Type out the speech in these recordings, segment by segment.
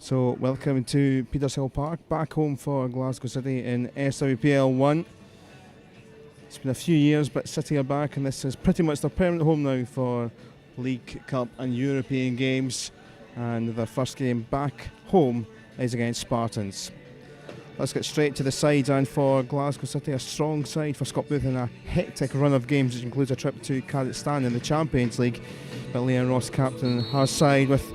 So welcome to Petershill Park, back home for Glasgow City in SWPL 1. It's been a few years, but City are back, and this is pretty much their permanent home now for League, Cup and European games. And their first game back home is against Spartans. Let's get straight to the sides, and for Glasgow City, a strong side for Scott Booth in a hectic run of games, which includes a trip to Kazakhstan in the Champions League. But Leanne Ross captain her side with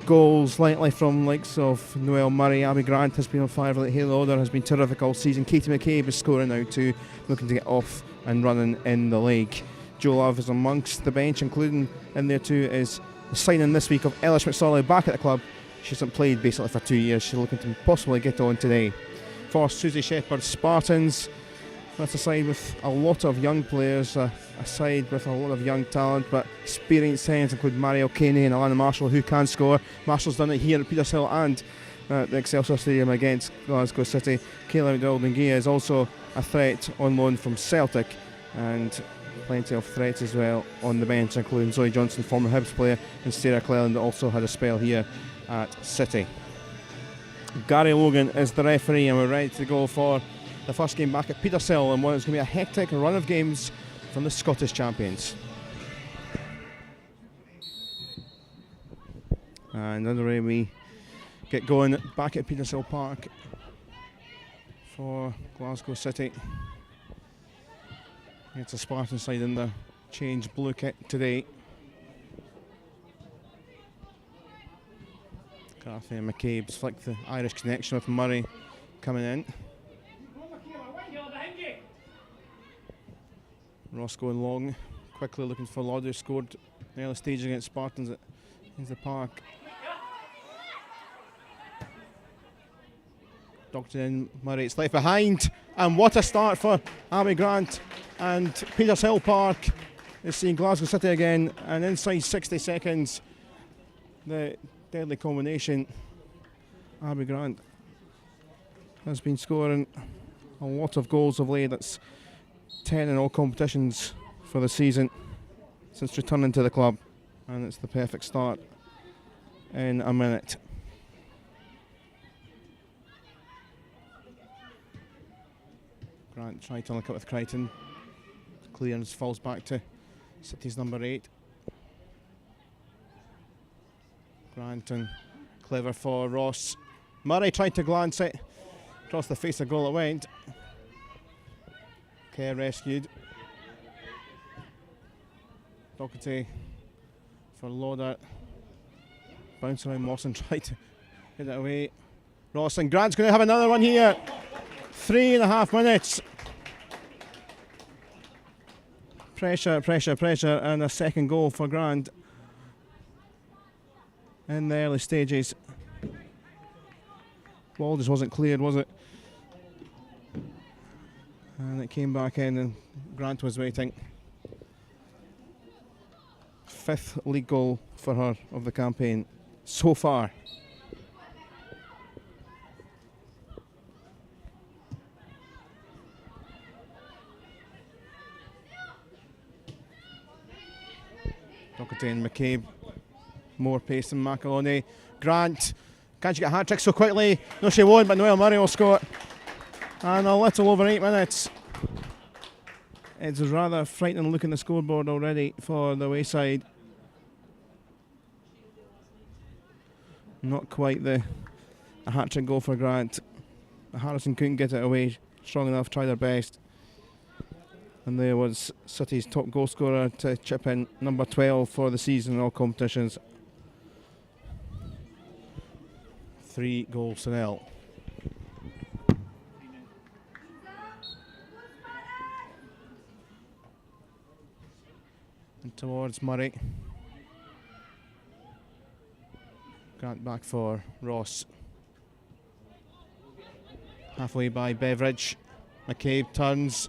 goals lately from likes of Noel Murray. Abby Grant has been on fire. Haley Lauder has been terrific all season. Katie McCabe is scoring now too, looking to get off and running in the league. Jo Love is amongst the bench, including in there too is the signing this week of Ellis McSorley back at the club. She hasn't played basically for 2 years. She's looking to possibly get on today. For Susie Shepherd's Spartans, that's a side with a lot of young players, a side with a lot of young talent, but experienced hands include Mariel Caney and Alana Marshall, who can score. Marshall's done it here at Petershill and at the Excelsior Stadium against Glasgow City. Kayla McDowell-Dungia is also a threat on loan from Celtic, and plenty of threats as well on the bench, including Zoe Johnson, former Hibs player, and Sarah Cleland also had a spell here at City. Gary Logan is the referee, and we're ready to go for the first game back at Petershill, and one is going to be a hectic run of games from the Scottish champions. And underway we get going back at Petershill Park for Glasgow City. It's a Spartan side in the changed blue kit today. Cathy and McCabe's flicked the Irish connection with Murray coming in. Ross going long, quickly looking for Lauder, who scored in the early stage against Spartans at the park. Docked in, Murray, it's left behind, and what a start for Abby Grant. And Petershill Park is seeing Glasgow City again, and inside 60 seconds, the deadly combination. Abby Grant has been scoring a lot of goals of late. That's 10 in all competitions for the season since returning to the club, and it's the perfect start in a minute. Grant tried to look up with Crichton. Clearance falls back to City's number 8. Grant and clever for Ross. Murray tried to glance it across the face of goal it went. Kerr rescued. Doherty for Lauder. Bounce around Mawson, tried to get it away. Ross and Grant's going to have another one here. 3.5 minutes. Pressure, pressure, pressure, and a second goal for Grant in the early stages. Ball just wasn't cleared, was it? And it came back in, and Grant was waiting. 5th league goal for her of the campaign so far. Doherty and McCabe. More pace than McAloney. Grant, can't she get a hat trick so quickly? No, she won't, but Noel Murray will score. And a little over 8 minutes. It's a rather frightening look in the scoreboard already for the Wayside. Not quite a hat trick goal for Grant. Harrison couldn't get it away strong enough, tried their best. And there was City's top goal scorer to chip in, number 12 for the season in all competitions. 3 goals to 0. And towards Murray. Grant back for Ross. Halfway by Beveridge. McCabe turns.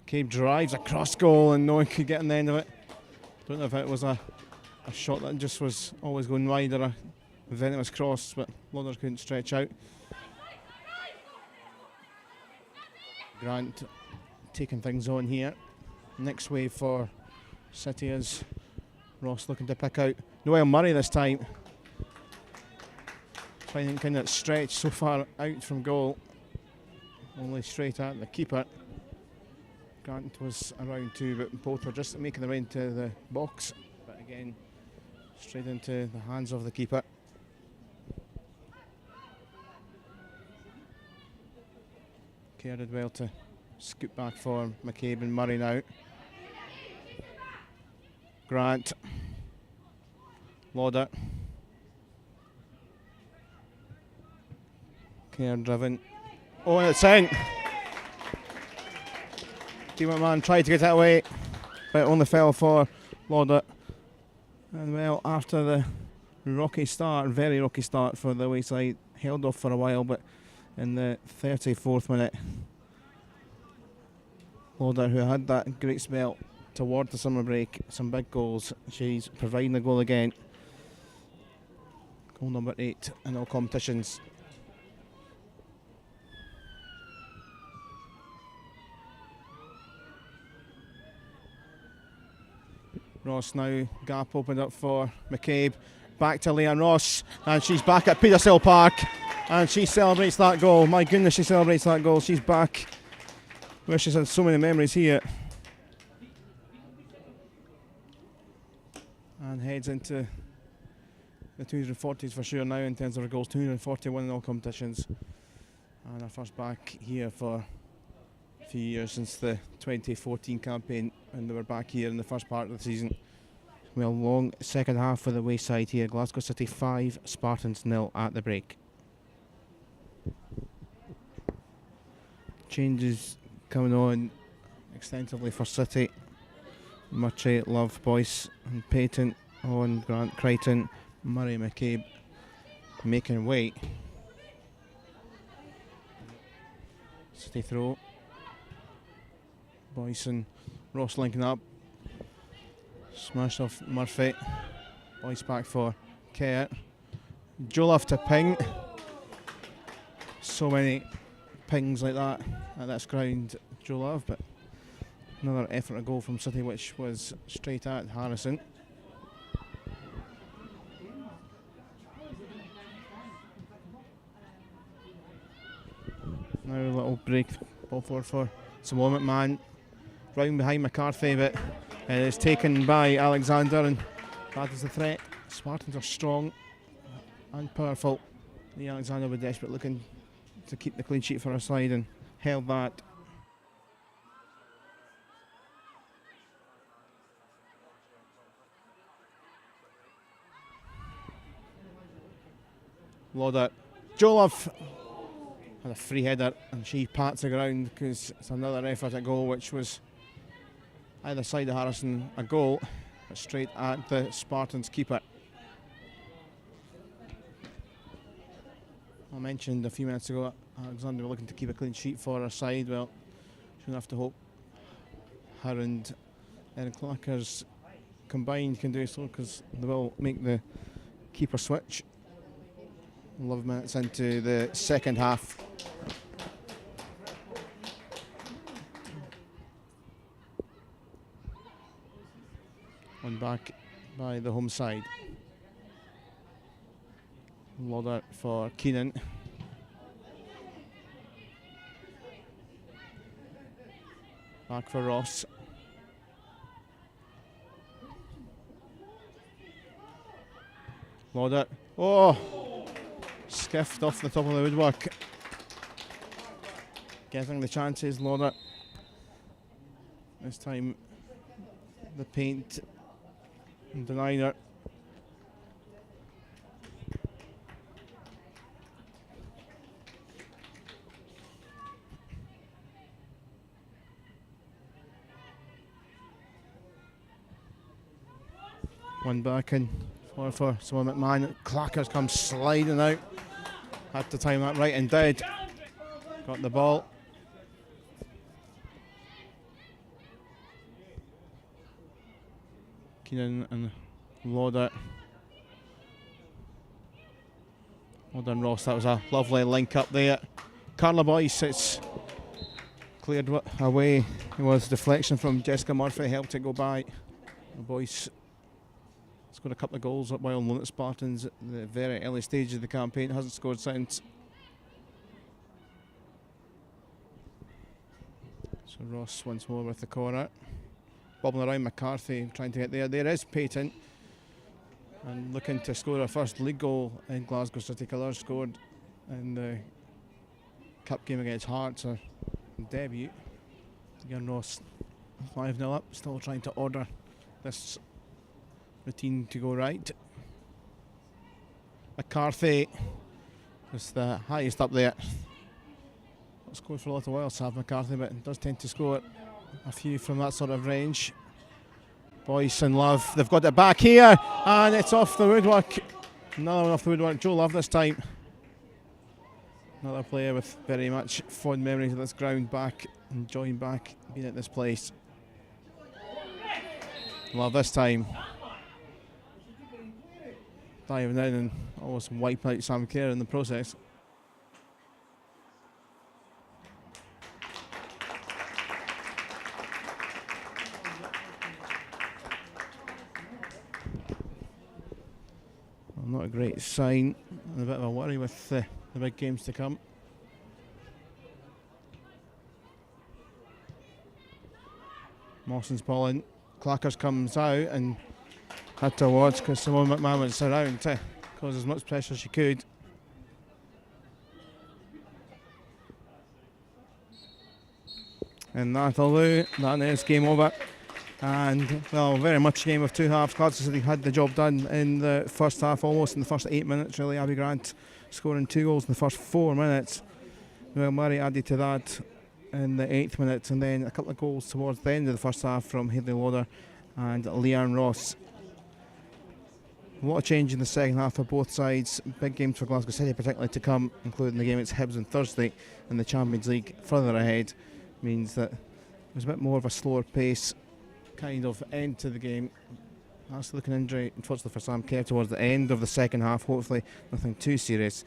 McCabe drives a cross goal, and no one could get on the end of it. Don't know if it was a shot that just was always going wide or a venomous cross, but Lauder couldn't stretch out. Grant taking things on here. Next wave for City is Ross looking to pick out Noel Murray this time. Finding kind of stretched so far out from goal. Only straight at the keeper. Grant was around too, but both were just making their way into the box. But again, straight into the hands of the keeper. Kerr did well to scoot back for McCabe and Murray now. Grant. Lauder. Kerr driven. Oh, and it's in. Team McMahon tried to get it away, but it only fell for Lauder. And well, after the rocky start, very rocky start for the Wayside, held off for a while, but in the 34th minute, Lauder, who had that great spell toward the summer break, some big goals, she's providing the goal again. Goal number 8 in all competitions. Ross now, gap opened up for McCabe. Back to Leanne Ross, and she's back at Petershill Park, and she celebrates that goal. My goodness, she celebrates that goal. She's back where she's had so many memories here. And heads into the 240s for sure now in terms of her goals. 241 in all competitions. And her first back here for a few years since the 2014 campaign, and they were back here in the first part of the season. Well, long second half for the Wayside here. Glasgow City 5, Spartans 0 at the break. Changes coming on extensively for City. Murtry, Love, Boyce and Payton on. Grant, Crichton, Murray, McCabe making way. City throw. Boyce and Ross linking up. Smash off Murphy. Boyce back for Kerr. Joliffe to ping. So many pings like that at this ground, Joliffe, but another effort to goal from City, which was straight at Harrison. Now a little break, ball forward for Simone McMahon. Round behind McCarthy, but it is taken by Alexander, and that is the threat. Spartans are strong and powerful. Lee Alexander was desperate, looking to keep the clean sheet for her side, and held that. Lauder. Joliffe had a free header, and she pats the ground because it's another effort at goal, which was either side of Harrison a goal, but straight at the Spartans keeper. I mentioned a few minutes ago Alexander looking to keep a clean sheet for her side. Well, she'll have to hope her and Erin Clackers combined can do so, because they will make the keeper switch. 11 minutes into the second half. One back by the home side. Lauder for Keenan. Back for Ross. Lauder. Oh! Skiffed off the top of the woodwork. Getting the chances, Lauder. This time the paint denied her. One back in for Simone McMahon. Clackers comes sliding out. Had to time that right and did. Got the ball. Keenan and Lauder. Well done, Ross. That was a lovely link up there. Carla Boyce, it's cleared away. It was deflection from Jessica Murphy, helped it go by. Boyce Scored a couple of goals up while known at Spartans at the very early stage of the campaign. Hasn't scored since. So Ross once more with the corner. Bobbling around McCarthy, trying to get there. There is Payton. And looking to score her first league goal in Glasgow City colours. Scored in the cup game against Hearts, her debut. Again, Ross 5-0 up, still trying to order this routine to go right. McCarthy is the highest up there. Not scored for a little while, Sav McCarthy, but does tend to score a few from that sort of range. Boyce and Love, they've got it back here, and it's off the woodwork. Another one off the woodwork. Joe Love this time. Another player with very much fond memories of this ground, back, enjoying back being at this place. Love this time. Diving in and almost wipe out Sam Kerr in the process. Well, not a great sign, and a bit of a worry with the big games to come. Mawson's ball in. Clackers comes out and had to watch because Simone McMahon was around to cause as much pressure as she could. And that'll do. That is game over. And, well, very much a game of two halves. Glasgow City had the job done in the first half, almost in the first 8 minutes, really. Abby Grant scoring 2 goals in the first 4 minutes. Noel Murray added to that in the 8th minute, and then a couple of goals towards the end of the first half from Hayley Lauder and Leanne Ross. A lot of change in the second half for both sides. Big games for Glasgow City particularly to come, including the game against Hibs on Thursday in the Champions League. Further ahead means that there's a bit more of a slower pace kind of end to the game. That's looking injury, unfortunately for Sam Kerr, towards the end of the second half. Hopefully nothing too serious,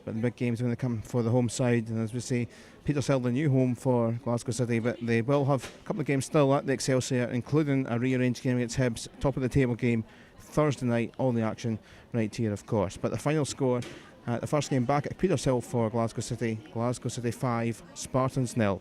but the big games are going to come for the home side. And as we say, Petershill, the new home for Glasgow City, but they will have a couple of games still at the Excelsior, including a rearranged game against Hibs, top of the table game Thursday night. All the action right here, of course. But the final score at the first game back at Petershill for Glasgow City 5, Spartans 0.